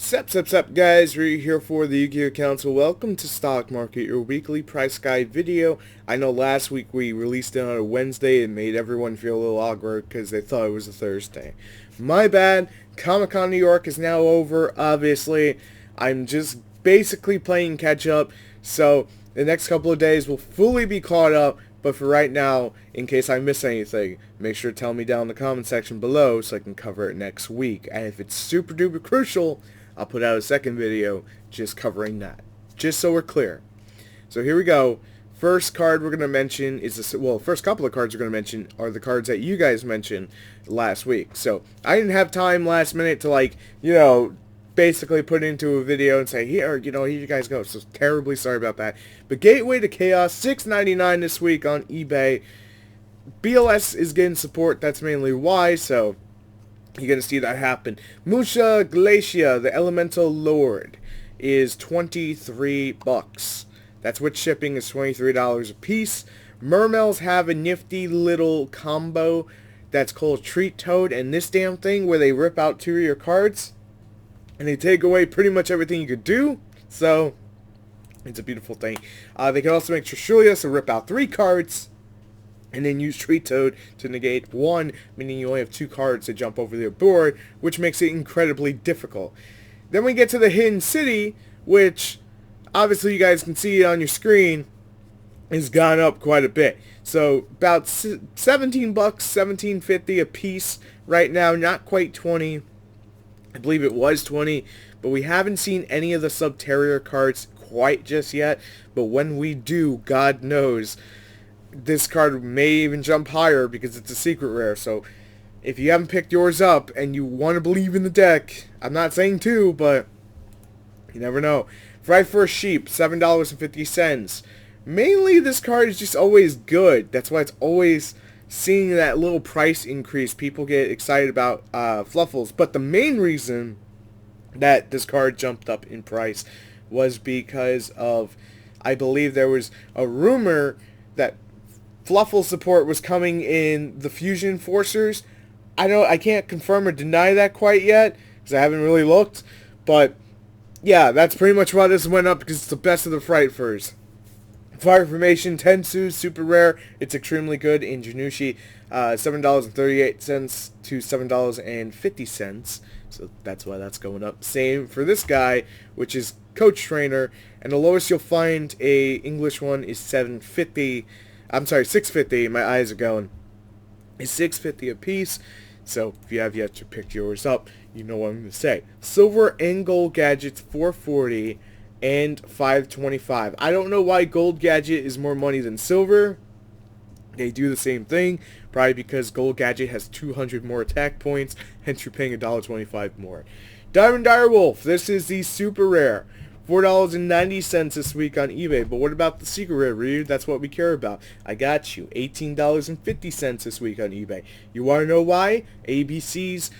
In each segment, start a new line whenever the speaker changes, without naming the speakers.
Sup guys, Ryu here for the Yugioh Welcome to Stock Market, your weekly price guide video. I know last week we released it on a Wednesday and made everyone feel a little awkward because they thought it was a Thursday. My bad. Comic-Con New York is now over, obviously. I'm just basically playing catch up, so the next couple of days will fully be caught up. But for right now, in case I miss anything, make sure to tell me down in the comment section below so I can cover it next week. And if it's super duper crucial, I'll put out a second video just covering that. Just so we're clear. So here we go. First card we're going to mention is first couple of cards we're going to mention are the cards that you guys mentioned last week. So I didn't have time last minute to basically put into a video and say, here you guys go. So terribly sorry about that. But Gateway to Chaos, $6.99 this week on eBay. BLS is getting support. That's mainly why. So you're going to see that happen. Musha Glacia, the Elemental Lord, is $23. That's with shipping is $23 a piece. Mermels have a nifty little combo that's called Treat Toad. And this damn thing where they rip out two of your cards and they take away pretty much everything you could do. So it's a beautiful thing. They can also make Trishulia, so rip out 3 cards and then use Treat Toad to negate 1, meaning you only have 2 cards to jump over their board, which makes it incredibly difficult. Then we get to the Hidden City, which obviously you guys can see it on your screen, has gone up quite a bit. So about $17, $17.50 a piece right now, not quite 20. I believe it was 20, but we haven't seen any of the Subterrier cards quite just yet. But when we do, God knows, this card may even jump higher because it's a secret rare. So if you haven't picked yours up and you want to believe in the deck, I'm not saying to, but you never know. Fright for a Sheep, $7.50. Mainly this card is just always good. That's why it's always seeing that little price increase. People get excited about Fluffles. But the main reason that this card jumped up in price was because of, I believe there was a rumor that Fluffle support was coming in the Fusion Forcers. I can't confirm or deny that quite yet because I haven't really looked. But yeah, that's pretty much why this went up, because it's the best of the Fright Furs. Fire Formation, Tensu, super rare. It's extremely good in Janushi. $7.38 to $7.50. So that's why that's going up. Same for this guy, which is Coach Trainer. And the lowest you'll find a English one is $7.50. I'm sorry, $6.50. My eyes are going. It's $6.50 a piece. So if you have yet to pick yours up, you know what I'm going to say. Silver and Gold Gadgets, $4.40. And $5.25. I don't know why Gold Gadget is more money than Silver. They do the same thing. Probably because Gold Gadget has 200 more attack points. Hence you're paying $1.25 more. Diamond Direwolf. This is the super rare. $4.90 this week on eBay. But what about the secret rare, Ryu? That's what we care about. I got you. $18.50 this week on eBay. You want to know why? ABC's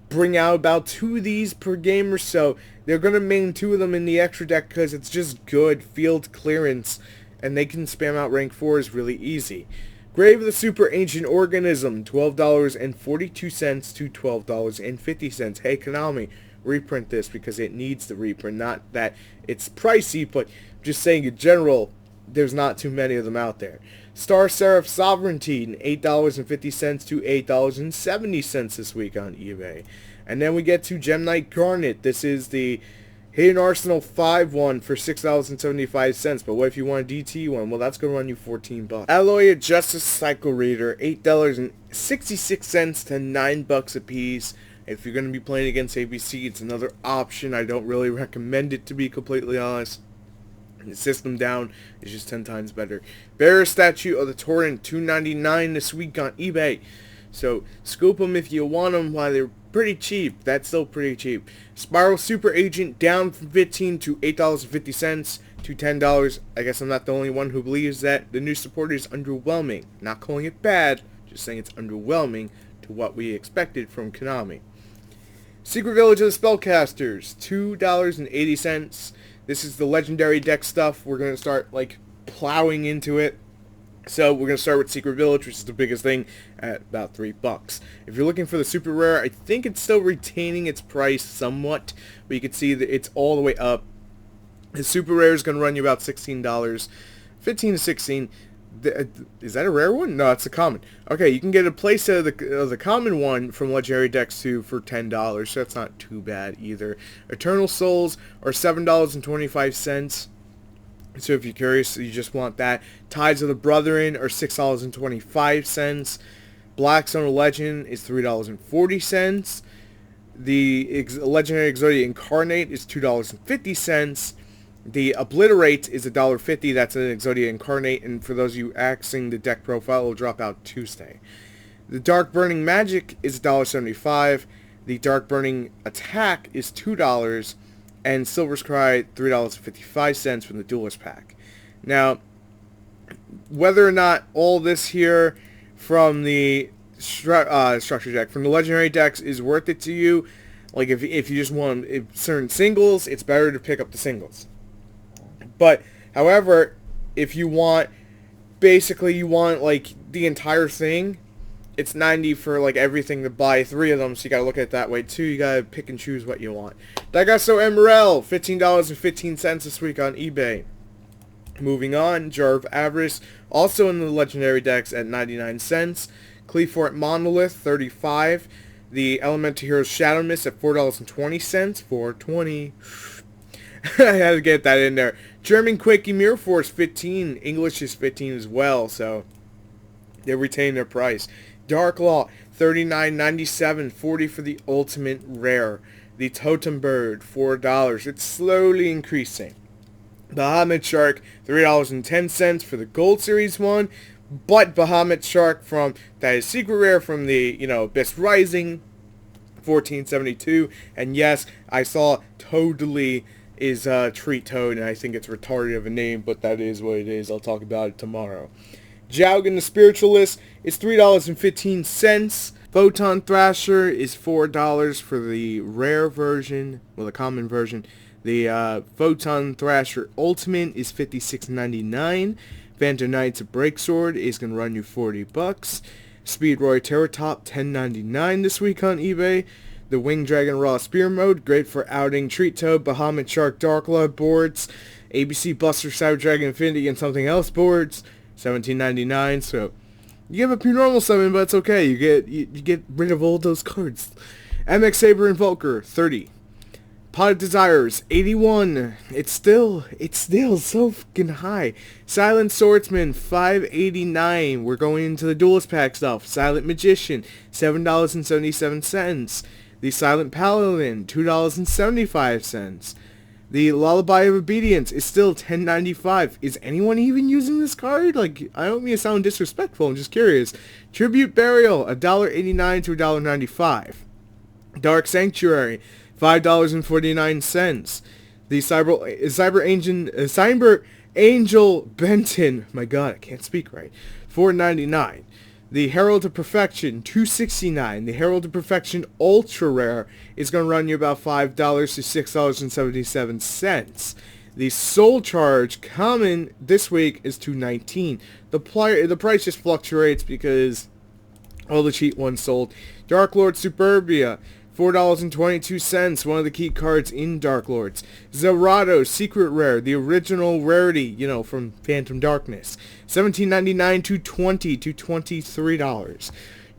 bring out about 2 of these per game or so. They're going to main 2 of them in the extra deck because it's just good field clearance, and they can spam out rank 4s really easy. Grave of the Super Ancient Organism, $12.42 to $12.50. Hey Konami, reprint this because it needs the reprint. Not that it's pricey, but just saying in general, there's not too many of them out there. Star Seraph Sovereignty, $8.50 to $8.70 this week on eBay. And then we get to Knight Garnet. This is the Hidden Arsenal 5-1 for $6.75. But what if you want a DT one? Well, that's going to run you $14. Alloy of Justice Cycle Reader, $8.66 to $9 a piece. If you're going to be playing against ABC, it's another option. I don't really recommend it, to be completely honest. The system down is just 10 times better. Bearer Statue of the Torrent, $2.99 this week on eBay. So scoop them if you want them while they're pretty cheap. That's still pretty cheap. Spiral Super Agent down from $15 to $8.50 to $10. I guess I'm not the only one who believes that the new support is underwhelming. Not calling it bad, just saying it's underwhelming to what we expected from Konami. Secret Village of the Spellcasters, $2.80. This is the legendary deck stuff. We're going to start plowing into it. So we're going to start with Secret Village, which is the biggest thing, at about $3. If you're looking for the super rare, I think it's still retaining its price somewhat, but you can see that it's all the way up. The super rare is going to run you about $16, 15 to 16. Is that a rare one? No, it's a common. Okay, you can get a playset of the common one from Legendary Decks 2 for $10, so that's not too bad either. Eternal Souls are $7.25. So if you're curious, you just want that. Tides of the Brethren are $6.25. Blackstone Legend is $3.40. The Legendary Exodia Incarnate is $2.50. The Obliterate is $1.50. That's an Exodia Incarnate, and for those of you accessing the deck profile, it will drop out Tuesday. The Dark Burning Magic is $1.75. The Dark Burning Attack is $2. And Silver's Cry, $3.55 from the Duelist Pack. Now, whether or not all this here from the structure deck, from the Legendary decks, is worth it to you, like if you just want certain singles, it's better to pick up the singles. But, however, if you want, basically you want like the entire thing, it's $90 for like everything to buy 3 of them, so you gotta look at it that way too. You gotta pick and choose what you want. Daigasso Emerald, $15.15 this week on eBay. Moving on, Jar of Avarice, also in the Legendary decks at 99 cents. Cleafort Monolith, $35. The Elemental Heroes Shadow Mist at $4.20. $4.20. I had to get that in there. German Quakey Mirror Force, $15. English is $15 as well, so they retain their price. Dark Law, $39.97, $40 for the Ultimate Rare. The Totem Bird, $4. It's slowly increasing. Bahamut Shark, $3.10 for the Gold Series one. But Bahamut Shark that is Secret Rare from the, Abyss Rising, $14.72. And yes, I saw Toadly is Treat Toad, and I think it's retarded of a name, but that is what it is. I'll talk about it tomorrow. Jaugen the Spiritualist is $3.15. Photon Thrasher is $4 for the rare version, well, the common version. The Photon Thrasher Ultimate is $56.99. Phantom Knights of Breaksword is going to run you $40. Speedroy Terratop, $10.99 this week on eBay. The Winged Dragon Raw Spear Mode, great for outing Treat Toad, Bahamut Shark Darklood boards, ABC Buster Cyber Dragon Infinity, and something else boards. $17.99, so you give up your normal summon, but it's okay. You get rid of all those cards. MX Saber Invoker, $30. Pot of Desires, $81. It's still so fucking high. Silent Swordsman, $5.89. We're going into the Duelist Pack stuff. Silent Magician, $7.77. The Silent Paladin, $2.75. The Lullaby of Obedience is still $10.95. Is anyone even using this card? Like, I don't mean to sound disrespectful, I'm just curious. Tribute Burial, $1.89 to $1.95. Dark Sanctuary, $5.49. The Cyber Angel Benton, my god, I can't speak right, $4.99. The Herald of Perfection, $2.69. The Herald of Perfection Ultra Rare is going to run you about $5 to $6.77. The Soul Charge Common this week is $2.19. The price just fluctuates because all the cheap ones sold. Dark Lord Suburbia, $4.22, one of the key cards in Dark Lords. Zerato, Secret Rare, the original rarity, from Phantom Darkness. $17.99 to $20 to $23.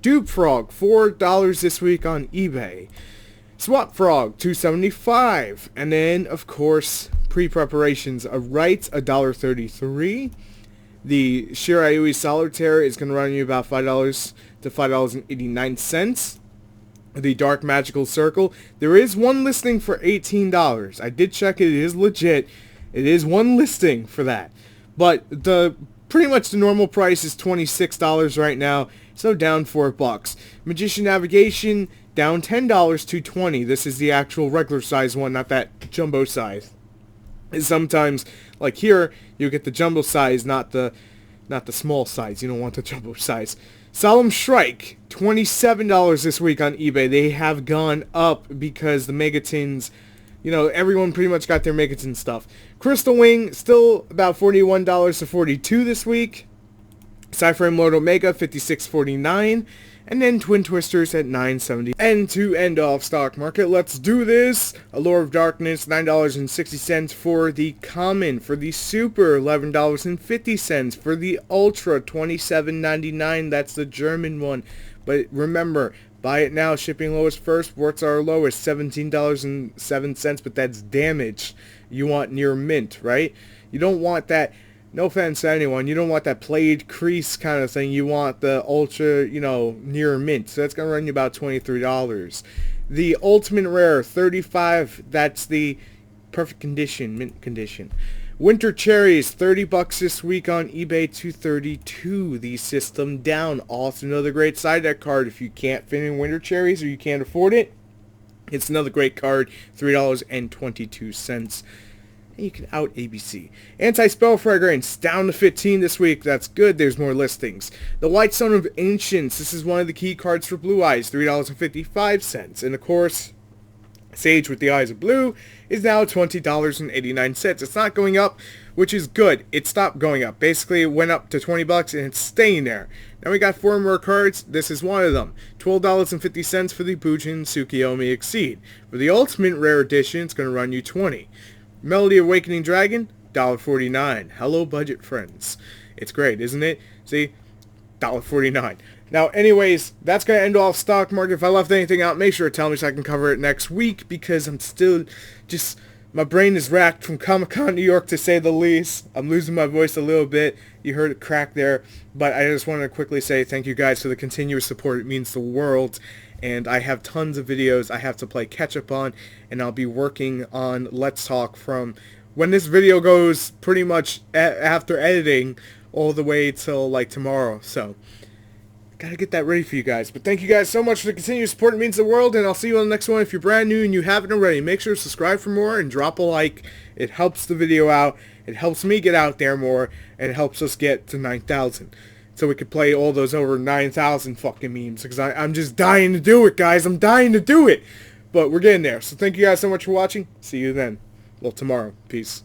Dupe Frog, $4 this week on eBay. Swap Frog, $2.75. And then, of course, pre-preparations of Rights, $1.33. The Shirayui Solitaire is going to run you about $5 to $5.89. The Dark Magical Circle, there is one listing for $18. I did check it. It is legit. It is one listing for that. But pretty much the normal price is $26 right now, so down $4. Magician Navigation, down $10 to $20. This is the actual regular size one, not that jumbo size. Sometimes, like here, you get the jumbo size, not the small size. You don't want the jumbo size. Solemn Strike, $27 this week on eBay. They have gone up because the Megatins, everyone pretty much got their Megatin stuff. Crystal Wing, still about $41 to $42 this week. Cyframe Lord Omega, $56.49. And then Twin Twisters at $9.70. And to end off stock market, let's do this. Allure of Darkness, $9.60 for the common. For the super, $11.50. For the ultra, $27.99. That's the German one. But remember, buy it now. Shipping lowest first. Warts are lowest, $17.07. But that's damage. You want near mint, right? You don't want that. No offense to anyone, you don't want that played crease kind of thing. You want the ultra, near mint. So that's going to run you about $23. The ultimate rare, $35. That's the perfect condition, mint condition. Winter cherries, $30 this week on eBay, $232. The system down. Also another great side deck card if you can't fit in winter cherries or you can't afford it. It's another great card, $3.22. You can out ABC. Anti-Spell Fragrance, down to 15 this week. That's good. There's more listings. The White Stone of Ancients. This is one of the key cards for Blue Eyes, $3.55. And of course, Sage with the Eyes of Blue is now $20.89. It's not going up, which is good. It stopped going up. Basically, it went up to $20 and it's staying there. Now we got 4 more cards. This is one of them. $12.50 for the Bujin Tsukiyomi Exceed. For the Ultimate Rare Edition, it's going to run you $20. Melody Awakening Dragon, $1.49. Hello, budget friends. It's great, isn't it? See? $1.49. Now, anyways, that's going to end off stock market. If I left anything out, make sure to tell me so I can cover it next week, because I'm still just... my brain is racked from Comic-Con New York, to say the least. I'm losing my voice a little bit. You heard it crack there. But I just want to quickly say thank you guys for the continuous support. It means the world. And I have tons of videos I have to play catch-up on, and I'll be working on Let's Talk from when this video goes pretty much after editing all the way till like tomorrow. So, gotta get that ready for you guys. But thank you guys so much for the continued support. It means the world, and I'll see you on the next one. If you're brand new and you haven't already, make sure to subscribe for more and drop a like. It helps the video out, it helps me get out there more, and it helps us get to 9,000. So we could play all those over 9,000 fucking memes. Because I'm just dying to do it, guys. I'm dying to do it. But we're getting there. So thank you guys so much for watching. See you then. Well, tomorrow. Peace.